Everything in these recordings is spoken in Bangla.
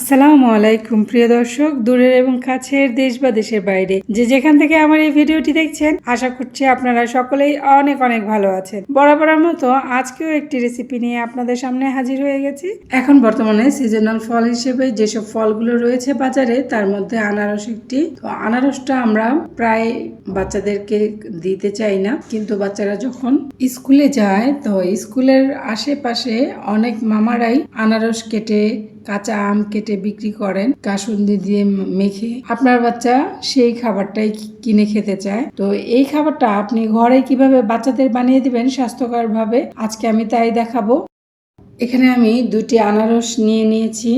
আসসালামু আলাইকুম প্রিয় দর্শক, দূরের এবং কাছের দেশ বা দেশের বাইরে যে যেখান থেকে আমার এই ভিডিওটি দেখছেন, আশা করছি আপনারা সকলেই অনেক অনেক ভালো আছেন। বরাবরের মতো আজকেও একটি রেসিপি নিয়ে আপনাদের সামনে হাজির হয়ে গেছি। এখন বর্তমানে সিজনাল ফল হিসেবে যেসব ফলগুলো রয়েছে বাজারে, তার মধ্যে আনারস একটি। তো আনারসটা আমরা প্রায় বাচ্চাদেরকে দিতে চাই না, কিন্তু বাচ্চারা যখন স্কুলে যায় তো স্কুলের আশেপাশে অনেক মামারাই আনারস কেটে, কাঁচা আম কেটে বিক্রি করেন কাসুন্দি দিয়ে মেখে। আপনার বাচ্চা সেই খাবারটাই কিনে খেতে চায়, তো এই খাবারটা আপনি ঘরে কিভাবে বাচ্চাদের বানিয়ে দিবেন স্বাস্থ্যকর ভাবে, আজকে আমি তাই দেখাবো। এখানে আমি 2টি আনারস নিয়ে নিয়েছি।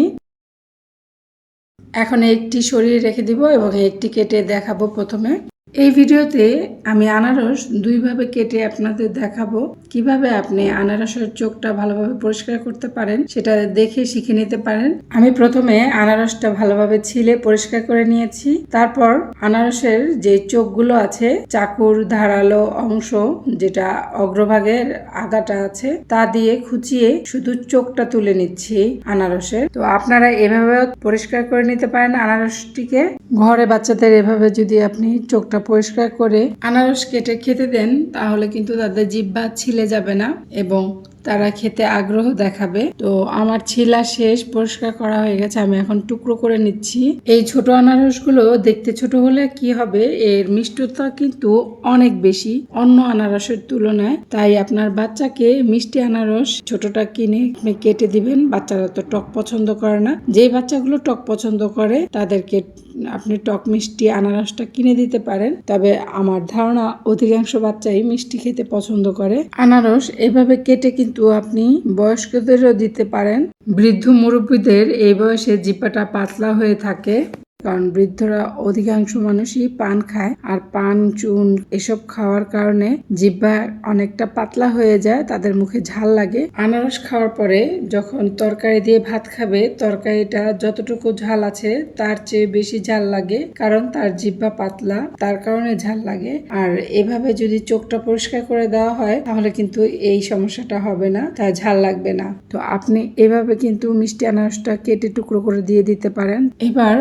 এখন একটি সরিয়ে রেখে দিব এবং একটি কেটে দেখাবো। প্রথমে এই ভিডিওতে আমি আনারস দুইভাবে কেটে আপনাদের দেখাবো কিভাবে আপনি আনারসের চোখটা ভালোভাবে পরিষ্কার করতে পারেন, সেটা দেখে শিখে নিতে পারেন। আমি প্রথমে আনারসটা ভালোভাবে ছিলে পরিষ্কার করে নিয়েছি। তারপর আনারসের যে চোখগুলো আছে, চাকুর ধারালো অংশ যেটা অগ্রভাগের আগাটা আছে, তা দিয়ে খুঁচিয়ে শুধু চোখটা তুলে নিচ্ছি আনারসের। তো আপনারা এভাবে পরিষ্কার করে নিতে পারেন আনারসটিকে। ঘরে বাচ্চাদের এভাবে যদি আপনি চোখটা পরিষ্কার করে আনারস কেটে খেতে দেন, তাহলে কিন্তু তাদের জিহ্বা ছিলে যাবে না এবং তারা খেতে আগ্রহ দেখাবে। তো আমার ছিলা শেষ, পরিষ্কার করা হয়ে গেছে। আমি এখন টুকরো করে নিচ্ছি। এই ছোট আনারসগুলো দেখতে ছোট হলে কি হবে, এর মিষ্টতা কিন্তু অনেক বেশি অন্য আনারসের তুলনায়। তাই আপনার বাচ্চাকে মিষ্টি আনারস ছোটটা কিনে আপনি কেটে দিবেন। বাচ্চারা তো টক পছন্দ করে না। যেই বাচ্চাগুলো টক পছন্দ করে তাদেরকে আপনি টক মিষ্টি আনারসটা কিনে দিতে পারেন। তবে আমার ধারণা অধিকাংশ বাচ্চাই মিষ্টি খেতে পছন্দ করে। আনারস এভাবে কেটে কিন্তু আপনি বয়স্কদেরও দিতে পারেন। বৃদ্ধ মুরব্বীদের এই বয়সে জিহ্বাটা পাতলা হয়ে থাকে, কারণ বৃদ্ধরা অধিকাংশ মানুষই পান খায়, আর পান চুন এসব খাওয়ার কারণে জিহ্বা অনেকটা পাতলা হয়ে যায়, তাদের মুখে ঝাল লাগে। আনারস খাওয়ার পরে যখন তরকারি দিয়ে ভাত খাবে, তরকারিটা যতটুকু ঝাল আছে তার চেয়ে বেশি ঝাল লাগে, কারণ তার জিহ্বা পাতলা, তার কারণে ঝাল লাগে। আর এভাবে যদি চোখটা পরিষ্কার করে দেওয়া হয়, তাহলে কিন্তু এই সমস্যাটা হবে না, তার ঝাল লাগবে না। তো আপনি এভাবে কিন্তু মিষ্টি আনারসটা কেটে টুকরো করে দিয়ে দিতে পারেন। এবার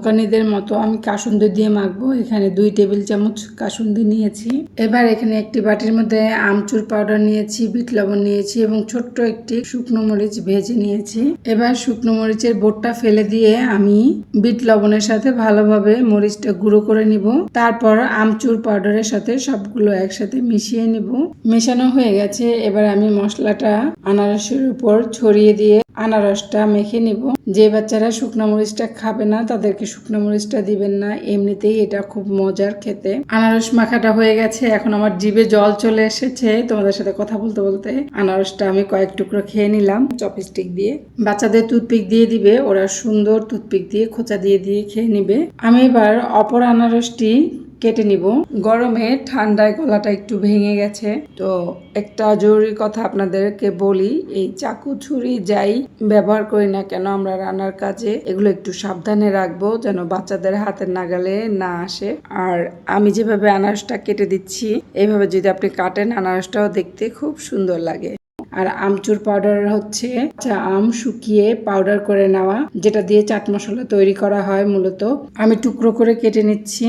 দোকানিদের মতো আমি কাসুন্দি দিয়ে মাখবো। এখানে 2 টেবিল চামচ কাসুন্দি নিয়েছি। এবার এখানে একটি বাটির মধ্যে আমচুর পাউডার নিয়েছি, বিট লবণ নিয়েছি এবং ছোট্ট একটি শুকনো মরিচ ভেজে নিয়েছি। এবার শুকনো মরিচের বোটটা ফেলে দিয়ে আমি বিট লবণের সাথে ভালোভাবে মরিচটা গুঁড়ো করে নিব। তারপর আমচুর পাউডারের সাথে সবগুলো একসাথে মিশিয়ে নিব। মেশানো হয়ে গেছে। এবার আমি মশলাটা আনারসের উপর ছড়িয়ে দিয়ে আনারসটা মেখে নিব। যে বাচ্চারা শুকনো মরিচটা খাবে না তাদেরকে শুকনো মরিচটা দিবেন না, এমনিতেই এটা খুব মজার খেতে। আনারস মাখাটা হয়ে গেছে। এখন আমার জিভে জল চলে এসেছে তোমাদের সাথে কথা বলতে বলতে। আনারসটা আমি কয়েক টুকরো খেয়ে নিলাম চপস্টিক দিয়ে। বাচ্চাদের টুথপিক দিয়ে দিবে, ওরা সুন্দর টুথপিক দিয়ে খোঁচা দিয়ে দিয়ে খেয়ে নিবে। আমি এবার অপর আনারসটি কেটে নিব। গরমে ঠান্ডায় গলাটা একটু ভেঙে গেছে, তো একটা জরুরি কথা আপনাদেরকে বলি, এই চাকু ছুরি যাই ব্যবহার করি না কেন আমরা রান্নার কাজে, এগুলো একটু সাবধানে রাখবো যেন বাচ্চাদের হাতের নাগালে না আসে। আর আমি যেভাবে আনারসটা কেটে দিচ্ছি, এইভাবে যদি আপনি কাটেন, আনারসটাও দেখতে খুব সুন্দর লাগে। আর আমচুর পাউডার হচ্ছে আম শুকিয়ে পাউডার করে নেওয়া, যেটা দিয়ে চাট মশলা তৈরি করা হয় মূলত। আমি টুকরো করে কেটে নিচ্ছি।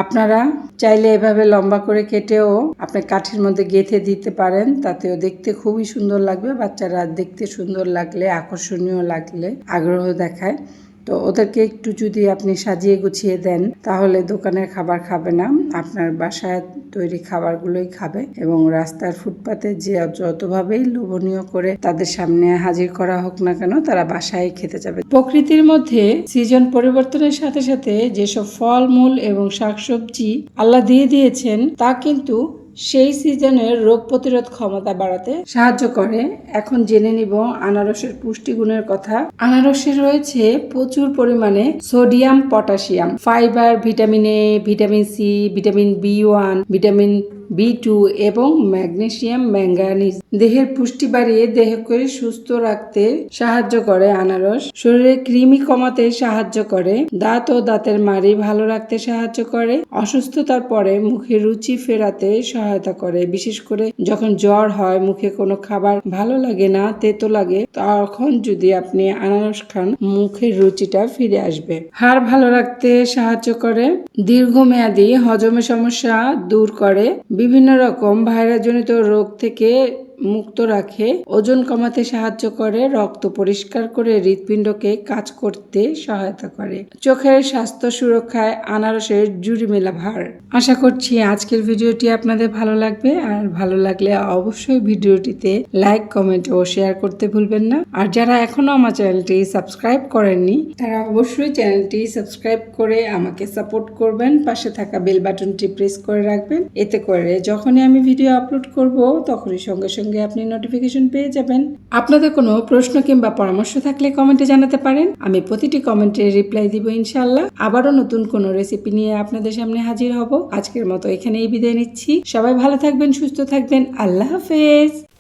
আপনারা চাইলে এভাবে লম্বা করে কেটেও আপনি কাঠির মধ্যে গেঁথে দিতে পারেন, তাতেও দেখতে খুবই সুন্দর লাগবে। বাচ্চারা দেখতে সুন্দর লাগলে, আকর্ষণীয় লাগলে আগ্রহ দেখায়। তো ওদেরকে একটু যদি আপনি সাজিয়ে গুছিয়ে দেন, তাহলে দোকানের খাবার খাবে না, আপনার বাসায় তৈরি খাবারগুলোই খাবে। এবং রাস্তার ফুটপাতে যে যতভাবেই লোভনীয় করে তাদের সামনে হাজির করা হোক না কেন, তারা বাসায় খেতে যাবে। প্রকৃতির মধ্যে সিজন পরিবর্তনের সাথে সাথে যেসব ফল মূল এবং শাকসবজি আল্লাহ দিয়ে দিয়েছেন, তা কিন্তু সেই সিজনের রোগ প্রতিরোধ ক্ষমতা বাড়াতে সাহায্য করে। এখন জেনে নিব আনারসের পুষ্টিগুণের কথা। আনারসে রয়েছে প্রচুর পরিমাণে sodium, potassium, fibre, vitamin A, vitamin C, vitamin B1, vitamin B2 এবং ম্যাগনেসিয়াম, ম্যাঙ্গানিজ। দেহের পুষ্টি বাড়িয়ে দেহকে সুস্থ রাখতে সাহায্য করে আনারস। শরীরে কৃমি কমাতে সাহায্য করে। দাঁত ও দাঁতের মাড়ি ভালো রাখতে সাহায্য করে। অসুস্থতার পরে মুখে রুচি ফেরাতে সহায়তা করে। বিশেষ করে যখন জ্বর হয়, মুখে কোনো খাবার ভালো লাগে না, তেতো লাগে, তখন যদি আপনি আনারস খান মুখের রুচিটা ফিরে আসবে। হাড় ভালো রাখতে সাহায্য করে। দীর্ঘমেয়াদী হজমের সমস্যা দূর করে। বিভিন্ন রকম ভাইরাসজনিত রোগ থেকে মুক্ত রাখে। ওজন কমাতে সাহায্য করে। রক্ত পরিষ্কার করে হৃৎপিণ্ডকে কাজ করতে সহায়তা করে। চোখের স্বাস্থ্য সুরক্ষায় আনারসের জুড়ি মেলা ভার। আশা করছি আজকের ভিডিওটি আপনাদের ভালো লাগবে। আর ভালো লাগলে অবশ্যই ভিডিওটিতে লাইক, কমেন্ট ও শেয়ার করতে ভুলবেন না। আর যারা এখনো আমার চ্যানেলটি সাবস্ক্রাইব করেননি তারা অবশ্যই চ্যানেলটি সাবস্ক্রাইব করে আমাকে সাপোর্ট করবেন। পাশে থাকা বেল বাটনটি প্রেস করে রাখবেন। এতে করে যখনই আমি ভিডিও আপলোড করব তখনই সঙ্গে সঙ্গে আপনি নোটিফিকেশন পেয়ে যাবেন। আপনাদের কোনো প্রশ্ন কিংবা পরামর্শ থাকলে কমেন্টে জানাতে পারেন। আমি প্রতিটি কমেন্টে রিপ্লাই দিব ইনশাআল্লাহ। আবারও নতুন কোনো রেসিপি নিয়ে আপনাদের সামনে হাজির হব। আজকের মতো এখানেই বিদায় নিচ্ছি। সবাই ভালো থাকবেন, সুস্থ থাকবেন। আল্লাহ হাফেজ।